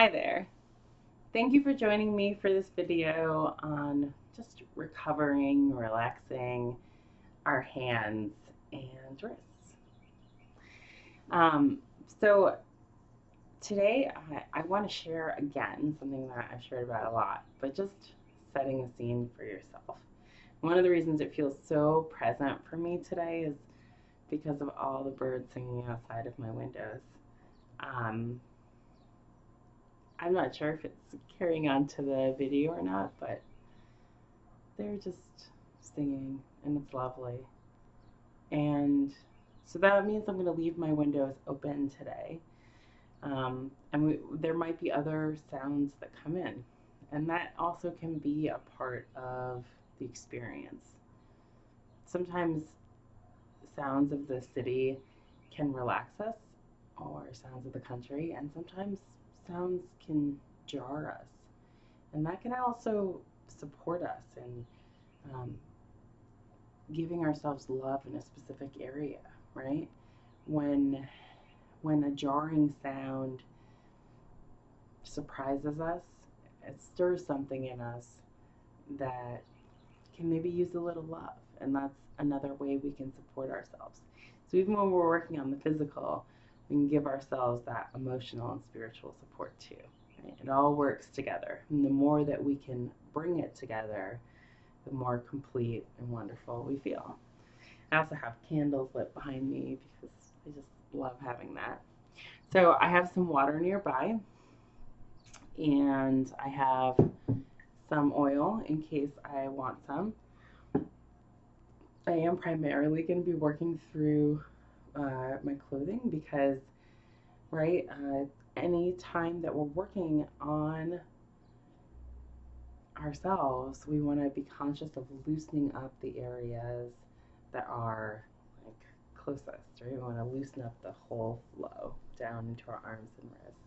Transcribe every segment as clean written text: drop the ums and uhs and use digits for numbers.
Hi there. Thank you for joining me for this video on just recovering, relaxing our hands and wrists. Um, so today I want to share again something that I've shared about a lot, but just setting the scene for yourself. One of the reasons it feels so present for me today is because of all the birds singing outside of my windows. Um, I'm not sure if it's carrying on to the video or not, but they're just singing and it's lovely. And so that means I'm going to leave my windows open today. There might be other sounds that come in, and that also can be a part of the experience. Sometimes sounds of the city can relax us, or sounds of the country, and sometimes sounds can jar us, and that can also support us in um, giving ourselves love in a specific area, right? When when a jarring sound surprises us, it stirs something in us that can maybe use a little love, and that's another way we can support ourselves. So even when we're working on the physical, we can give ourselves that emotional and spiritual support too. Right? It all works together, and the more that we can bring it together, the more complete and wonderful we feel. I also have candles lit behind me because I just love having that. So I have some water nearby, and I have some oil in case I want some. I am primarily going to be working through my clothing because, right, any time that we're working on ourselves, we want to be conscious of loosening up the areas that are like closest, right? We want to loosen up the whole flow down into our arms and wrists.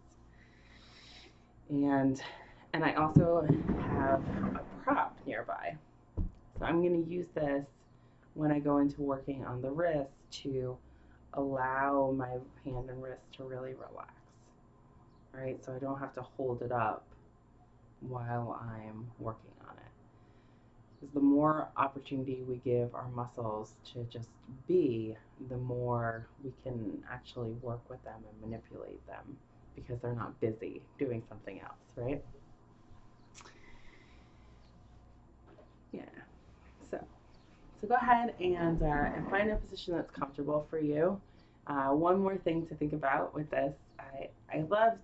And I also have a prop nearby. So I'm going to use this when I go into working on the wrist to allow my hand and wrist to really relax, right? So I don't have to hold it up while I'm working on it. Because the more opportunity we give our muscles to just be, the more we can actually work with them and manipulate them because they're not busy doing something else, right? Yeah. So go ahead and find a position that's comfortable for you. One more thing to think about with this, I love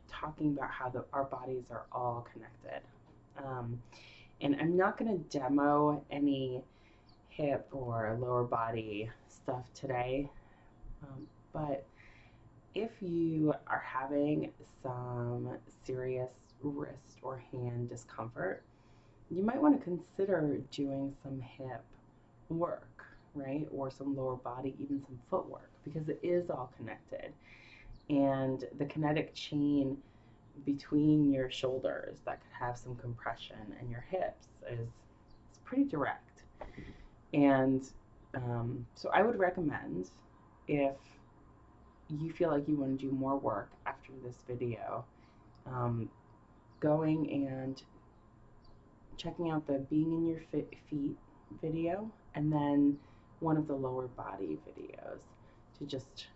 talking about how our bodies are all connected. Um, and I'm not going to demo any hip or lower body stuff today, but if you are having some serious wrist or hand discomfort, you might want to consider doing some hip work, right? Or some lower body, even some footwork, because it is all connected. And the kinetic chain between your shoulders that could have some compression and your hips is pretty direct. And so I would recommend, if you feel like you want to do more work after this video, um, going and checking out the Being in Your Feet video, and then one of the lower body videos to just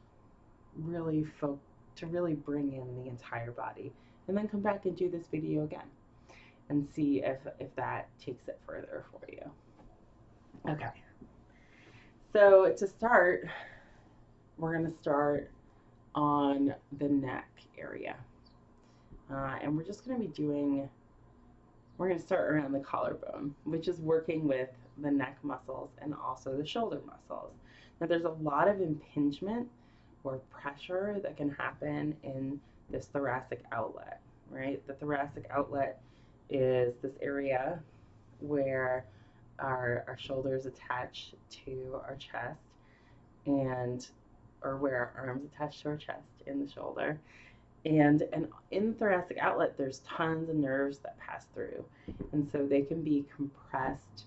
really to really bring in the entire body, and then come back and do this video again and see if that takes it further for you. Okay, so to start, we're going to start on the neck area, and we're just going to be doing, we're going to start around the collarbone, which is working with the neck muscles and also the shoulder muscles. Now there's a lot of impingement or pressure that can happen in this thoracic outlet, right? The thoracic outlet is this area where our shoulders attach to our chest, and or where our arms attach to our chest in the shoulder. And in the thoracic outlet, there's tons of nerves that pass through. And so they can be compressed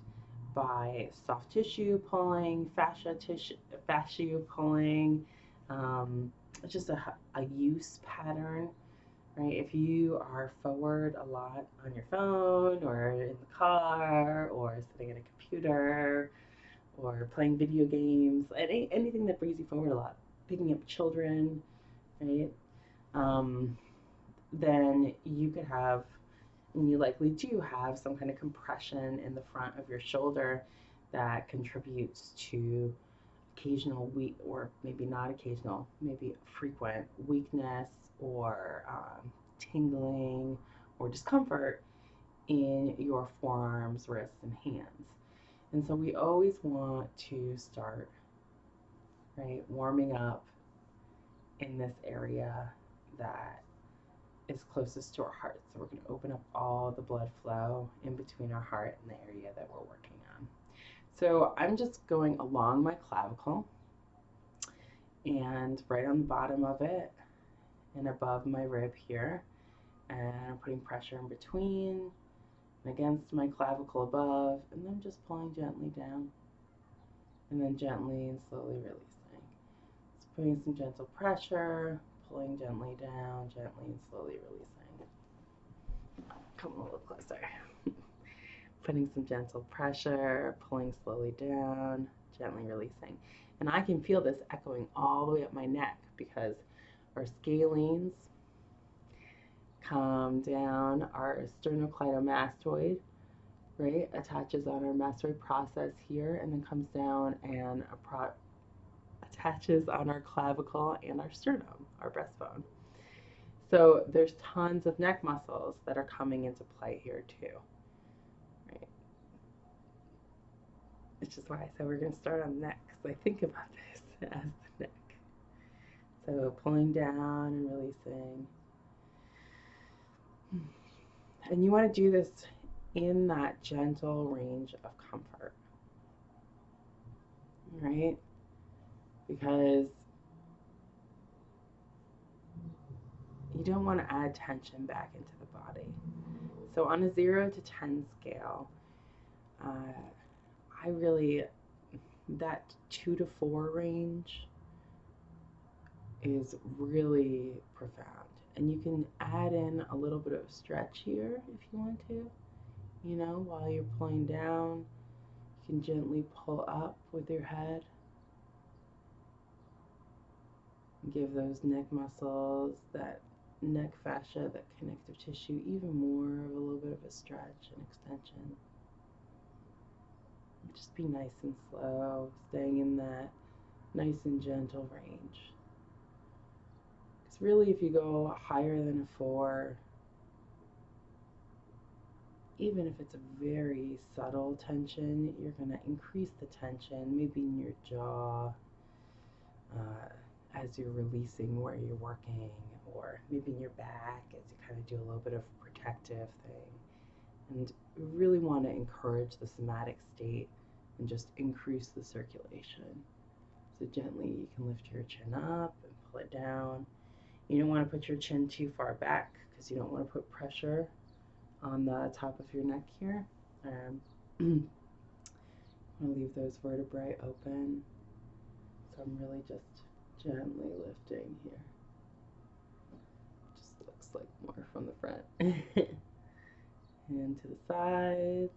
by soft tissue pulling, fascia pulling, just a use pattern right? If you are forward a lot on your phone or in the car or sitting at a computer or playing video games, anything that brings you forward a lot, picking up children, right? Um, then you could have, and you likely do have, some kind of compression in the front of your shoulder that contributes to occasional weak, or maybe not occasional, maybe frequent weakness or tingling or discomfort in your forearms, wrists, and hands. And so we always want to start, right, warming up in this area that is closest to our heart. So we're going to open up all the blood flow in between our heart and the area that we're working on. So I'm just going along my clavicle and right on the bottom of it and above my rib here. And I'm putting pressure in between and against my clavicle above, and then just pulling gently down and then gently and slowly releasing. Just putting some gentle pressure, pulling gently down, gently and slowly releasing. Come a little closer. Putting some gentle pressure, pulling slowly down, gently releasing. And I can feel this echoing all the way up my neck because our scalenes come down, our sternocleidomastoid, right, attaches on our mastoid process here and then comes down and attaches on our clavicle and our sternum, our breastbone. So there's tons of neck muscles that are coming into play here too, right? Which is why I said we're going to start on the neck, because I think about this as the neck. So pulling down and releasing. And you want to do this in that gentle range of comfort, right? Because you don't want to add tension back into the body. So on a 0 to 10 scale, that 2 to 4 range is really profound. And you can add in a little bit of stretch here if you want to. You know, while you're pulling down, you can gently pull up with your head. Give those neck muscles, that neck fascia, that connective tissue, even more of a little bit of a stretch and extension. Just be nice and slow, staying in that nice and gentle range. Because really, if you go higher than a 4, even if it's a very subtle tension, you're going to increase the tension, maybe in your jaw, as you're releasing where you're working, or maybe in your back as you kind of do a little bit of protective thing. And we really want to encourage the somatic state and just increase the circulation. So gently you can lift your chin up and pull it down. You don't want to put your chin too far back because you don't want to put pressure on the top of your neck here. I'm going to leave those vertebrae open. So I'm really just gently lifting here. Just looks like more from the front. And to the sides. And to the sides.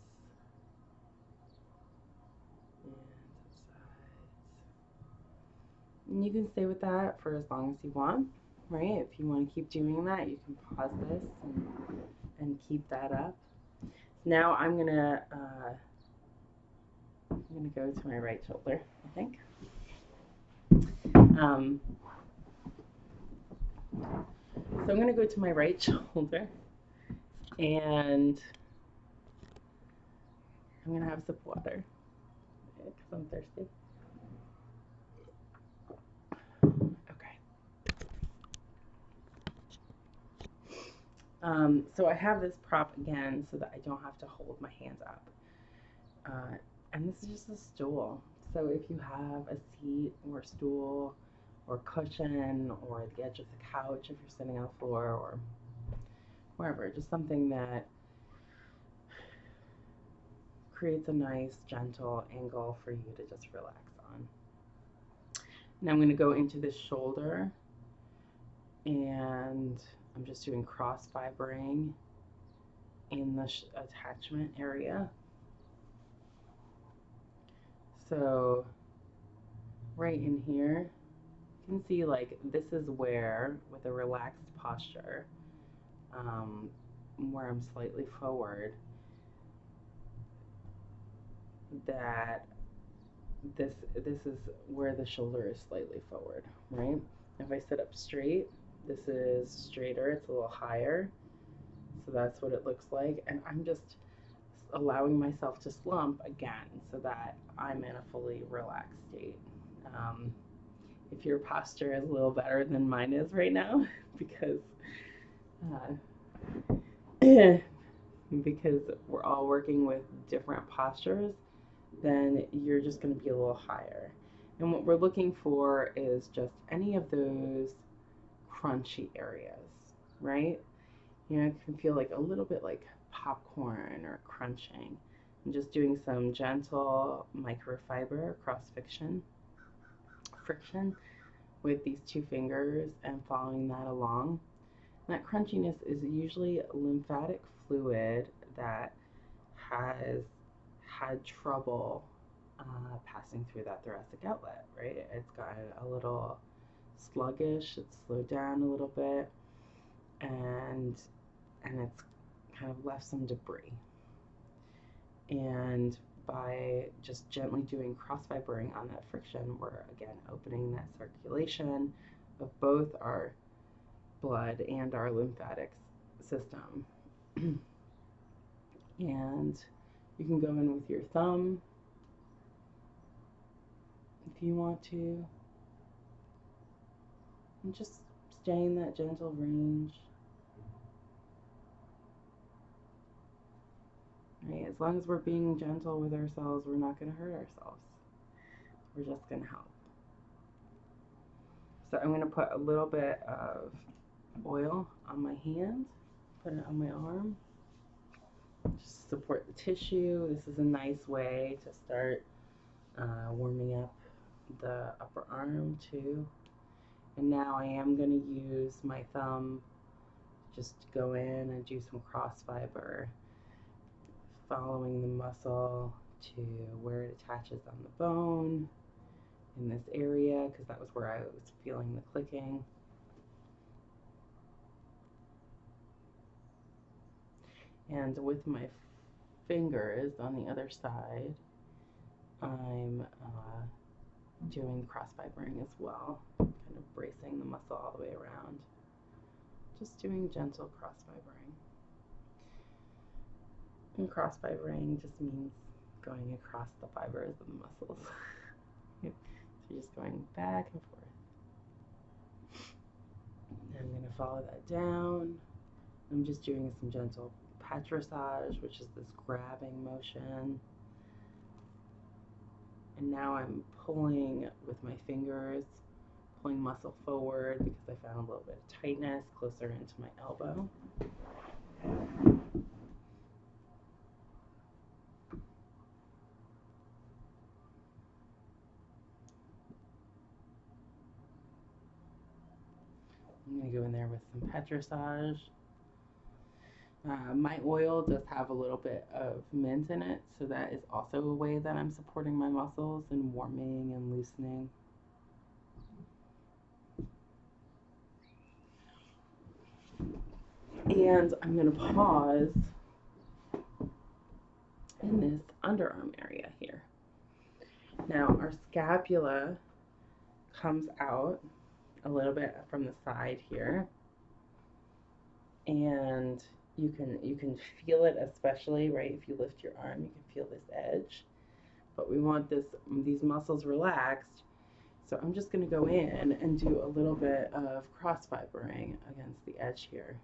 And you can stay with that for as long as you want, right? If you want to keep doing that, you can pause this and keep that up. Now I'm gonna go to my right shoulder, I think. So I'm going to go to my right shoulder and I'm going to have a sip of water because I'm thirsty. Okay. So I have this prop again so that I don't have to hold my hands up. And this is just a stool. So if you have a seat or stool or cushion or the edge of the couch if you're sitting on the floor or wherever, just something that creates a nice gentle angle for you to just relax on. Now I'm going to go into the shoulder and I'm just just doing cross fibering in the attachment area. So right in here, you can see like this is where, with a relaxed posture, where I'm slightly forward, that this is where the shoulder is slightly forward, right? If I sit up straight, this is straighter, it's a little higher. So that's what it looks like. And I'm just allowing myself to slump again so that I'm in a fully relaxed state. If your posture is a little better than mine is right now, because because we're all working with different postures, then you're just going to be a little higher. And what we're looking for is just any of those crunchy areas, right? You know, it can feel like a little bit like popcorn or crunching. And just doing some gentle microfiber cross friction with these two fingers and following that along. And that crunchiness is usually lymphatic fluid that has had trouble passing through that thoracic outlet, right? It's gotten a little sluggish, it's slowed down a little bit, and it's kind of left some debris. And by just gently doing cross fibering on that friction, we're again opening that circulation of both our blood and our lymphatic system. And you can go in with your thumb if you want to, and just stay in that gentle range. Right? As long as we're being gentle with ourselves, we're not going to hurt ourselves. We're just going to help. So I'm going to put a little bit of oil on my hand, put it on my arm, just support the tissue. This is a nice way to start warming up the upper arm too. And now I am going to use my thumb just to go in and do some cross fiber, following the muscle to where it attaches on the bone in this area, because that was where I was feeling the clicking. And with my fingers on the other side, I'm doing cross fibering as well, kind of bracing the muscle all the way around. Just doing gentle cross fibering. And cross fibering just means going across the fibers of the muscles. So you're just going back and forth. And I'm going to follow that down. I'm just doing some gentle patrissage, which is this grabbing motion. And now I'm pulling with my fingers, pulling muscle forward because I found a little bit of tightness closer into my elbow. I'm going to go in there with some patrissage. My oil does have a little bit of mint in it, so that is also a way that I'm supporting my muscles and warming and loosening. And I'm going to pause in this underarm area here. Now our scapula comes out a little bit from the side here, and you can feel it, especially right if you lift your arm, you can feel this edge. But we want these muscles relaxed, so I'm just going to go in and do a little bit of cross fibering against the edge here.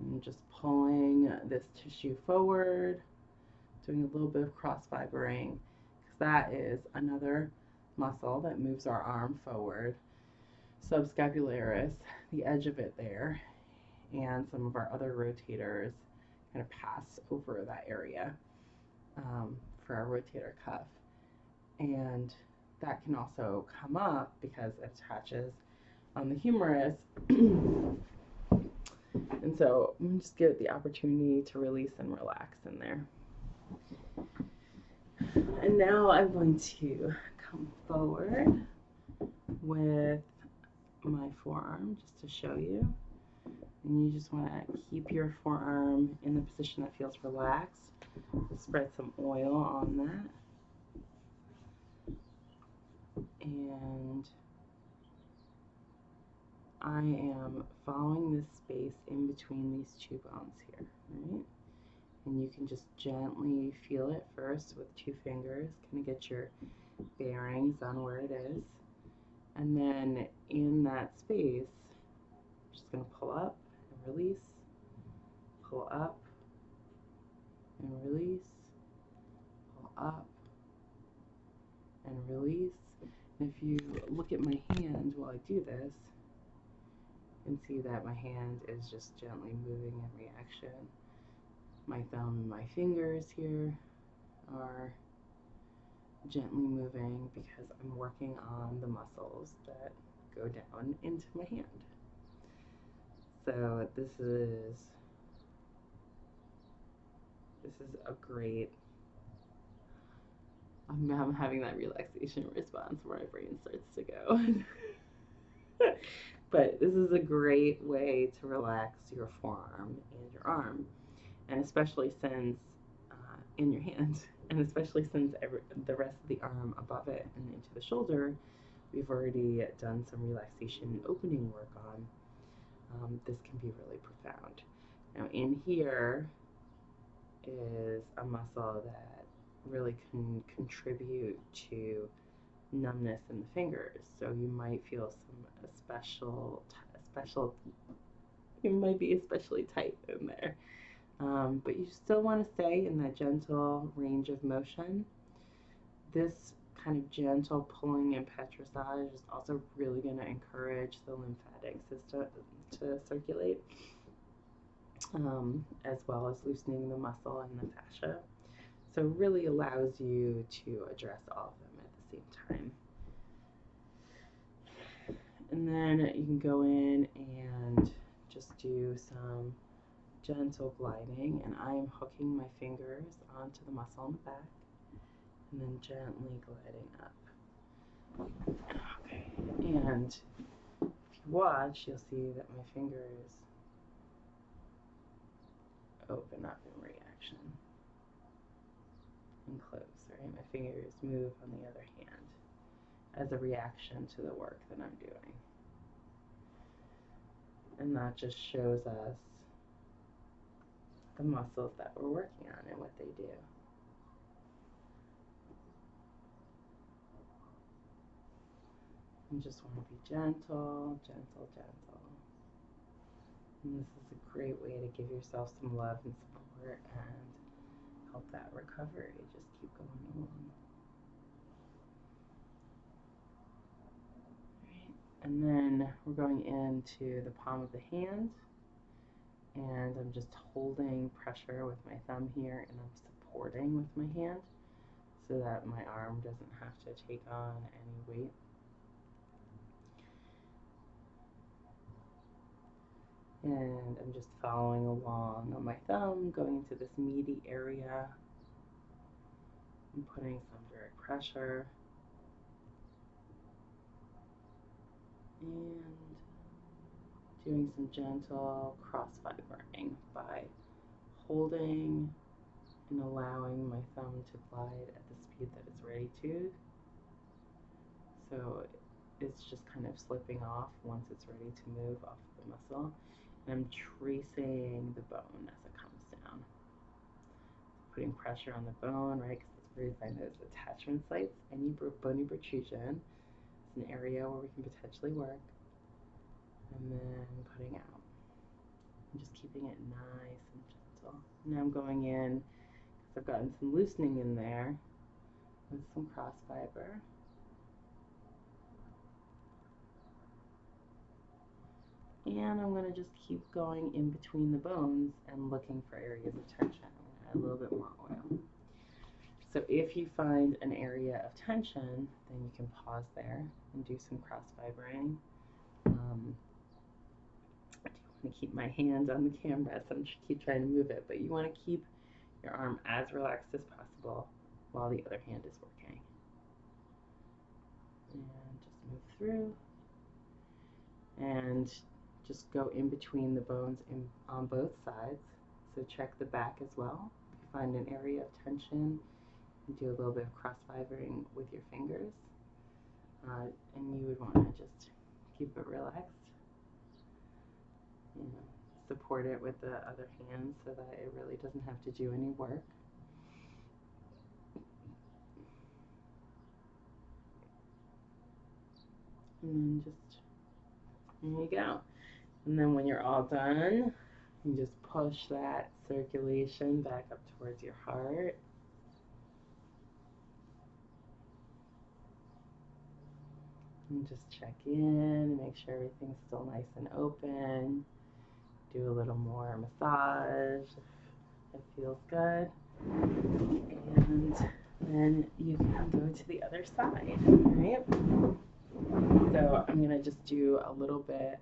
And just pulling this tissue forward, doing a little bit of cross fibering, because that is another muscle that moves our arm forward. Subscapularis, the edge of it there, and some of our other rotators kind of pass over that area for our rotator cuff. And that can also come up because it attaches on the humerus And so I'm just give it the opportunity to release and relax in there. And now I'm going to come forward with my forearm just to show you. And you just want to keep your forearm in the position that feels relaxed. Spread some oil on that. And I am following this space in between these two bones here, right? And you can just gently feel it first with 2 fingers, kind of get your bearings on where it is. And then in that space, I'm just going to pull up and release, pull up and release, pull up and release. And if you look at my hand while I do this, you can see that my hand is just gently moving in reaction. My thumb and my fingers here are gently moving because I'm working on the muscles that go down into my hand. So this is a great, I'm having that relaxation response where my brain starts to go. But this is a great way to relax your forearm and your arm, and especially since in your hand, and especially since the rest of the arm above it and into the shoulder, we've already done some relaxation opening work on. This can be really profound. Now in here is a muscle that really can contribute to numbness in the fingers. So you might feel some it might be especially tight in there. But you still want to stay in that gentle range of motion. This kind of gentle pulling and petrissage is also really going to encourage the lymphatic system to circulate, as well as loosening the muscle and the fascia. So it really allows you to address all of them at the same time. And then you can go in and just do some gentle gliding, and I am hooking my fingers onto the muscle in the back and then gently gliding up. Okay, and if you watch, you'll see that my fingers open up in reaction and close, right? My fingers move on the other hand as a reaction to the work that I'm doing. And that just shows us the muscles that we're working on and what they do. You just want to be gentle, gentle, gentle. And this is a great way to give yourself some love and support and help that recovery just keep going along. Right. And then we're going into the palm of the hand, and I'm just holding pressure with my thumb here, and I'm supporting with my hand so that my arm doesn't have to take on any weight. And I'm just following along on my thumb, going into this meaty area. I'm putting some direct pressure. And doing some gentle cross fibering by holding and allowing my thumb to glide at the speed that it's ready to. So it's just kind of slipping off once it's ready to move off the muscle. And I'm tracing the bone as it comes down. Putting pressure on the bone, right? Because that's where you find those attachment sites. Any bony protrusion is an area where we can potentially work. And then putting out. And just keeping it nice and gentle. Now I'm going in, because I've gotten some loosening in there, with some cross fiber. And I'm going to just keep going in between the bones and looking for areas of tension. I'm going to add a little bit more oil. So if you find an area of tension, then you can pause there and do some cross fibering. Do you want to keep my hand on the camera, so I'm just keep trying to move it. But you want to keep your arm as relaxed as possible while the other hand is working. And just move through. And just go in between the bones on both sides. So check the back as well. If you find an area of tension, you do a little bit of cross-fibering with your fingers. And you would want to just keep it relaxed. You know, support it with the other hand so that it really doesn't have to do any work. And then just, there you go. And then when you're all done, you just push that circulation back up towards your heart. And just check in, make sure everything's still nice and open. Do a little more massage if it feels good. And then you can go to the other side, right? So I'm gonna just do a little bit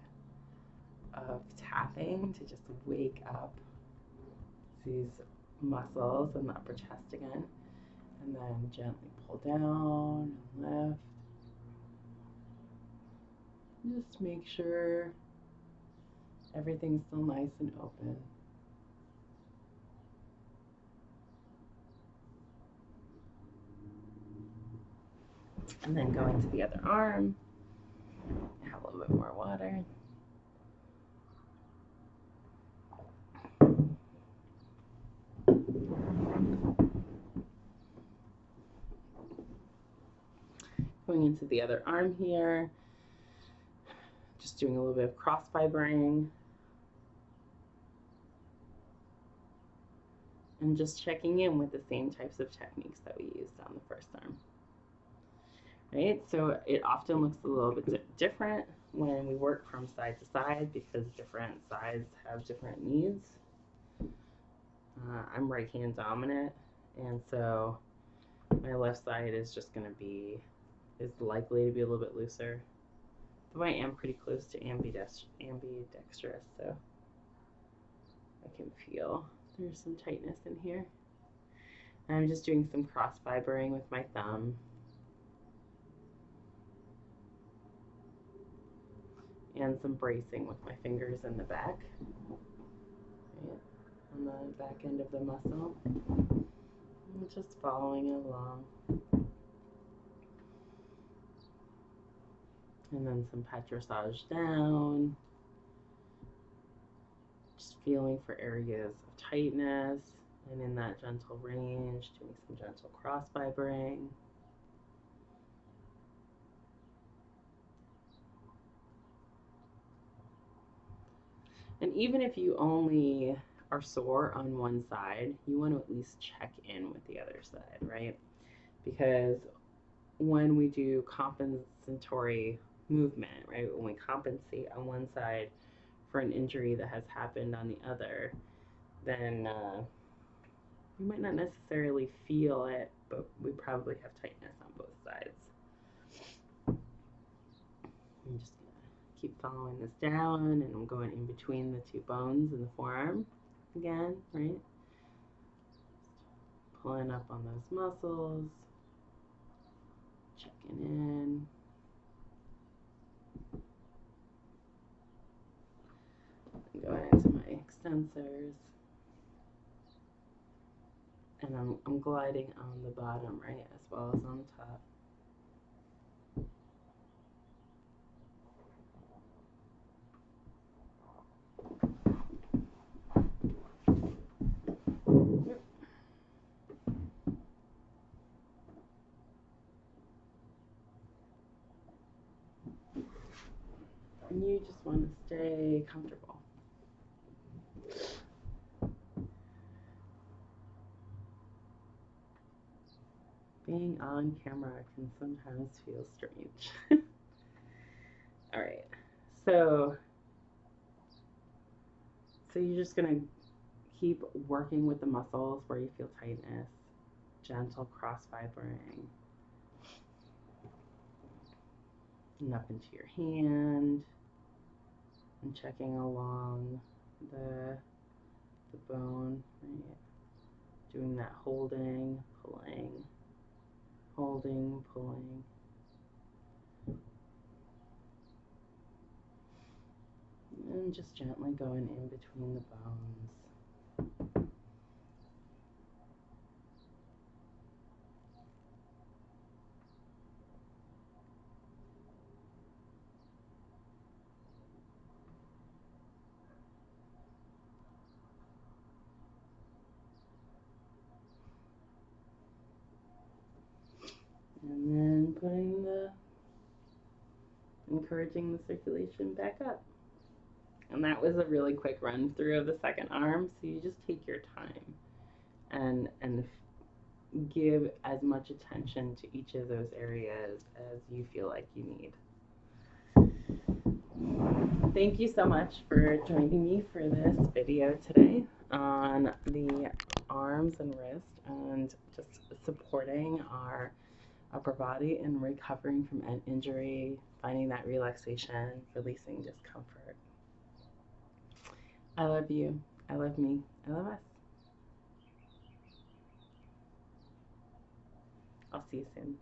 of tapping to just wake up these muscles in the upper chest again. And then gently pull down and lift. Just make sure everything's still nice and open. And then go into the other arm. Have a little bit more water. Going into the other arm here. Just doing a little bit of cross fibering. And just checking in with the same types of techniques that we used on the first arm. Right? So it often looks a little bit different when we work from side to side because different sides have different needs. I'm right hand dominant, and so my left side is just going to be, is likely to be a little bit looser. Though I am pretty close to ambidextrous, so I can feel there's some tightness in here. And I'm just doing some cross fibering with my thumb. And some bracing with my fingers in the back, right, on the back end of the muscle. And just following it along. And then some petrissage down. Just feeling for areas of tightness and in that gentle range, doing some gentle cross fibering. And even if you only are sore on one side, you want to at least check in with the other side, right? Because when we do compensatory movement, right, when we compensate on one side for an injury that has happened on the other, then we might not necessarily feel it, but we probably have tightness on both sides. I'm just keep following this down, and I'm going in between the two bones in the forearm again, right? Pulling up on those muscles, checking in. And going into my extensors. And I'm gliding on the bottom, right, as well as on the top. And you just want to stay comfortable. Being on camera can sometimes feel strange. All right, so you're just gonna keep working with the muscles where you feel tightness, gentle cross fibering, and up into your hand. and checking along the bone, right? Doing that holding, pulling, holding, pulling. And just gently going in between the bones. And then encouraging the circulation back up. And that was a really quick run through of the second arm. So you just take your time and give as much attention to each of those areas as you feel like you need. Thank you so much for joining me for this video today on the arms and wrist and just supporting our upper body and recovering from an injury, finding that relaxation, releasing discomfort. I love you. I love me. I love us. I'll see you soon.